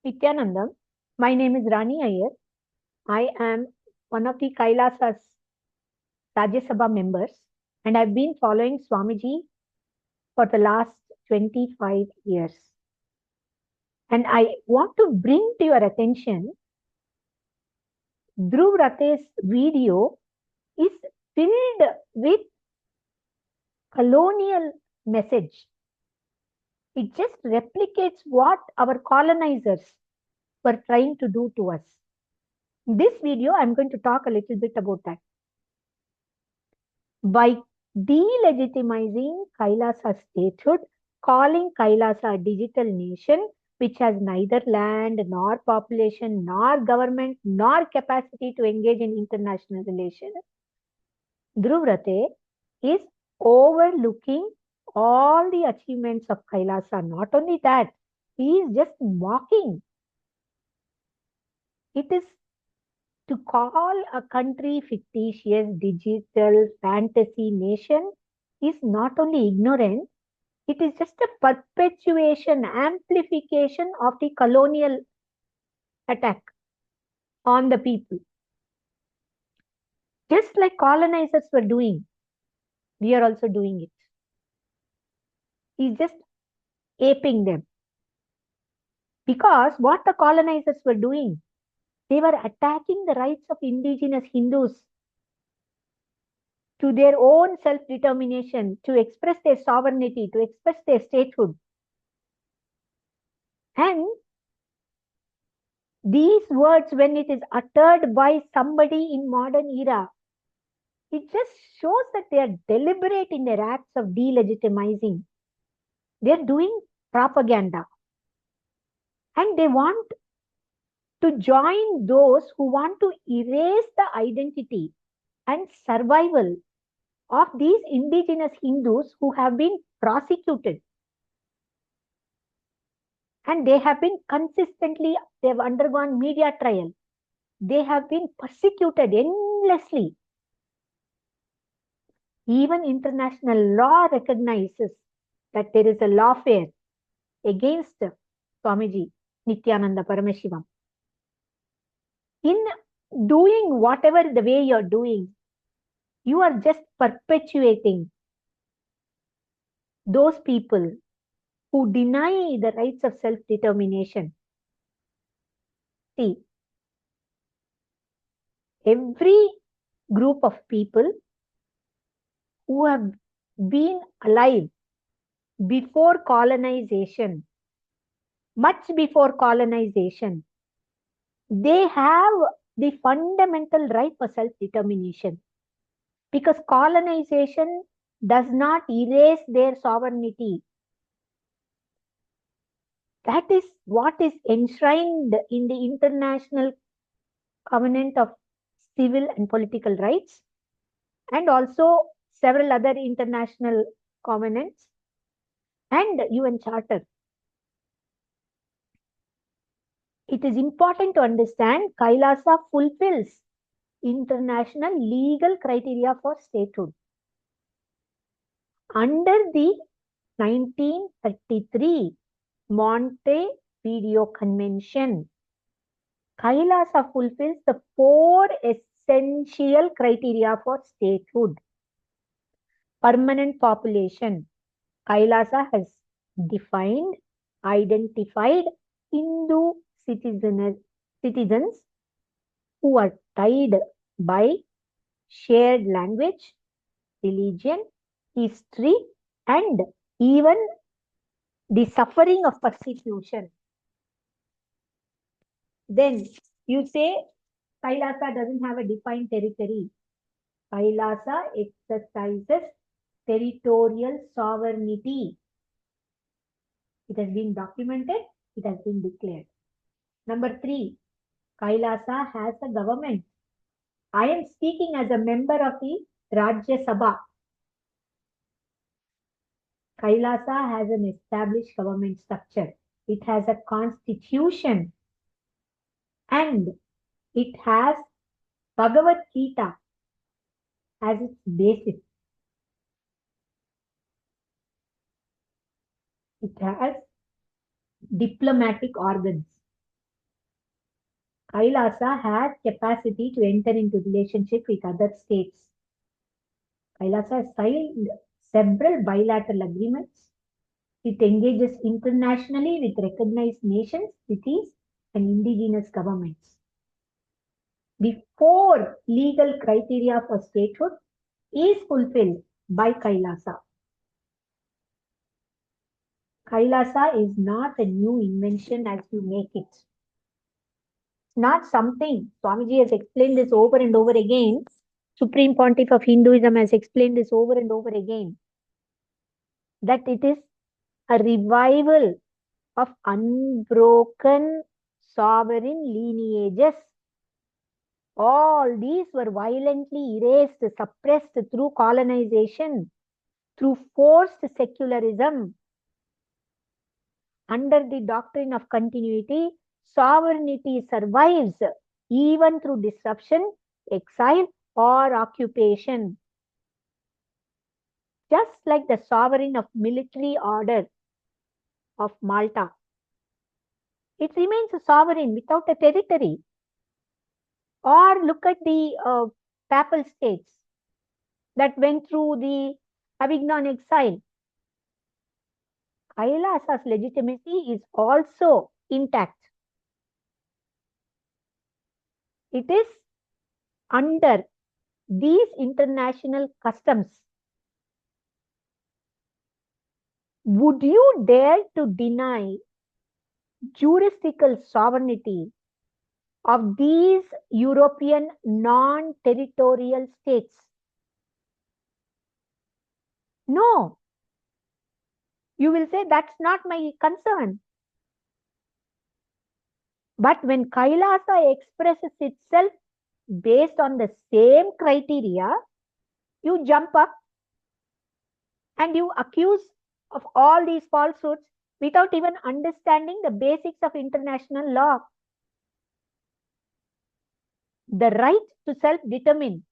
Nithyananda. My name is Rani Iyer. I am one of the Kailasa's Rajya Sabha members, and I've been following Swamiji for the last 25 years. And I want to bring to your attention Dhruv Rate's video is filled with colonial message. It just replicates what our colonizers were trying to do to us. In this video, I'm going to talk a little bit about that. By delegitimizing Kailasa statehood, calling Kailasa a digital nation, which has neither land, nor population, nor government, nor capacity to engage in international relations, Dhruv Rate is overlooking all the achievements of Kailasa. Not only that, he is just mocking. It is to call a country fictitious digital fantasy nation is not only ignorant, it is just a perpetuation, amplification of the colonial attack on the people. Just like colonizers were doing, we are also doing it. He's just aping them. Because what the colonizers were doing, they were attacking the rights of indigenous Hindus to their own self-determination, to express their sovereignty, to express their statehood. And these words, when it is uttered by somebody in modern era, it just shows that they are deliberate in their acts of delegitimizing. They're doing propaganda. And they want to join those who want to erase the identity and survival of these indigenous Hindus who have been prosecuted. And they have been consistently, they have undergone media trial. They have been persecuted endlessly. Even international law recognizes that there is a lawfare against Swamiji Nithyananda Paramashivam. In doing whatever the way you're doing, you are just perpetuating those people who deny the rights of self-determination. See, every group of people who have been alive before colonization, much before colonization, they have the fundamental right for self-determination. Because colonization does not erase their sovereignty. That is what is enshrined in the International Covenant of Civil and Political Rights, and also several other international covenants and UN Charter. It is important to understand Kailasa fulfills international legal criteria for statehood. Under the 1933 Montevideo Convention, Kailasa fulfills the 4 essential criteria for statehood. Permanent population. Kailasa has defined, identified Hindu citizens who are tied by shared language, religion, history, and even the suffering of persecution. Then you say Kailasa doesn't have a defined territory. Kailasa exercises territorial sovereignty. It has been documented, it has been declared. Number 3, Kailasa has a government. I am speaking as a member of the Rajya Sabha. Kailasa has an established government structure. It has a constitution and it has Bhagavad Gita as its basis. It has diplomatic organs. Kailasa has capacity to enter into relationship with other states. Kailasa has signed several bilateral agreements. It engages internationally with recognized nations, cities, and indigenous governments. The four legal criteria for statehood is fulfilled by Kailasa. Kailasa is not a new invention as you make it. It's not something, Swamiji has explained this over and over again. Supreme Pontiff of Hinduism has explained this over and over again. That it is a revival of unbroken sovereign lineages. All these were violently erased, suppressed through colonization, through forced secularism. Under the doctrine of continuity, sovereignty survives even through disruption, exile, or occupation. Just like the sovereign of military order of Malta. It remains a sovereign without a territory. Or look at the papal states that went through the Avignon exile. Kailasa's legitimacy is also intact. It is under these international customs. Would you dare to deny jurisdictional sovereignty of these European non-territorial states? No. You will say, that's not my concern. But when Kailasa expresses itself based on the same criteria, you jump up and you accuse of all these falsehoods without even understanding the basics of international law. The right to self-determine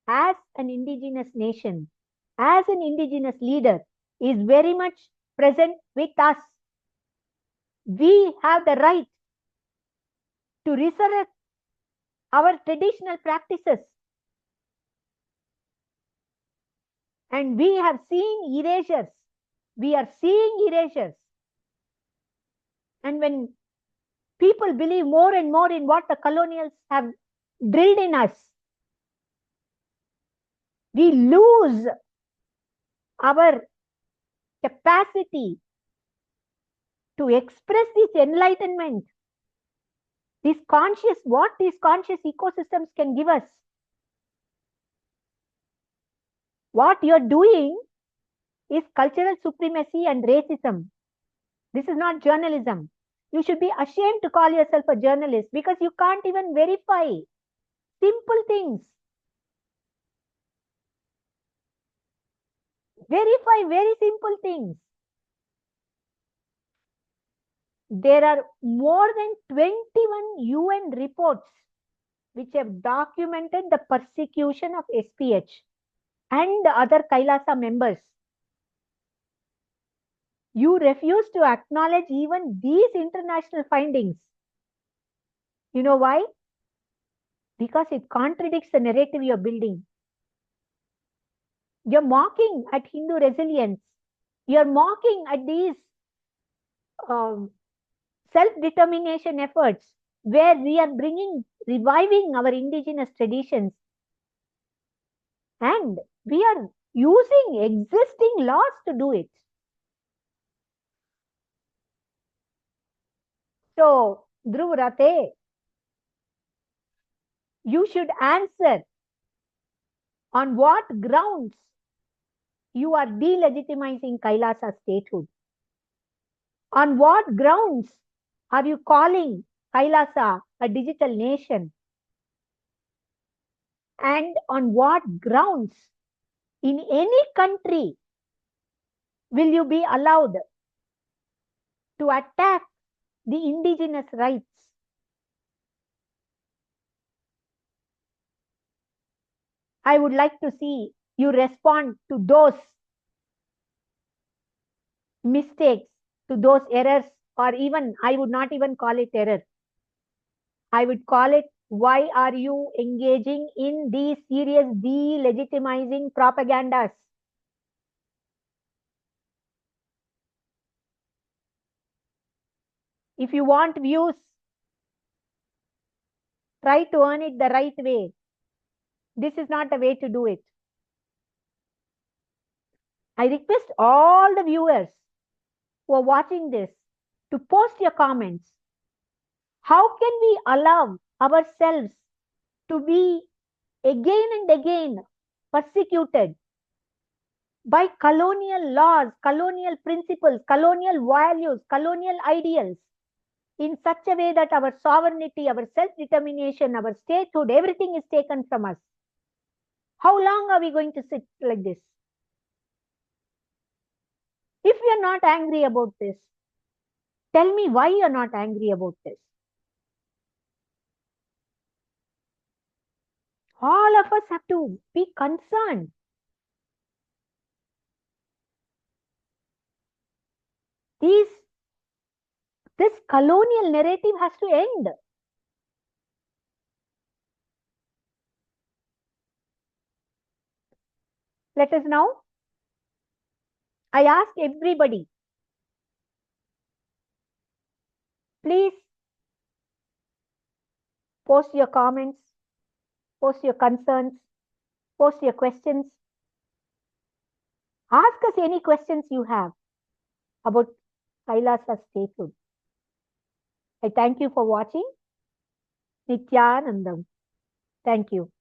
as an indigenous nation, as an indigenous leader, is very much present with us. We have the right to resurrect our traditional practices. And we have seen erasures. We are seeing erasures. And when people believe more and more in what the colonials have drilled in us, we lose our capacity to express this enlightenment, this conscious, what these conscious ecosystems can give us. What you're doing is cultural supremacy and racism. This is not journalism. You should be ashamed to call yourself a journalist because you can't even verify simple things. Verify very simple things. There are more than 21 UN reports which have documented the persecution of SPH and other Kailasa members. You refuse to acknowledge even these international findings. You know why? Because it contradicts the narrative you're building. You're mocking at Hindu resilience. You're mocking at these self-determination efforts where we are reviving our indigenous traditions. And we are using existing laws to do it. So, Dhruvrate, you should answer on what grounds you are delegitimizing Kailasa statehood. On what grounds are you calling Kailasa a digital nation? And on what grounds in any country will you be allowed to attack the indigenous rights? I would like to see you respond to those mistakes, to those errors, or even, I would not even call it error. I would call it, why are you engaging in these serious delegitimizing propagandas? If you want views, try to earn it the right way. This is not the way to do it. I request all the viewers who are watching this to post your comments. How can we allow ourselves to be again and again persecuted by colonial laws, colonial principles, colonial values, colonial ideals in such a way that our sovereignty, our self-determination, our statehood, everything is taken from us? How long are we going to sit like this? If we are not angry about this, tell me why you are not angry about this. All of us have to be concerned. These, this colonial narrative has to end. Let us now, I ask everybody, please post your comments, post your concerns, post your questions. Ask us any questions you have about Kailasa's statehood. I thank you for watching. Nithyanandam. Thank you.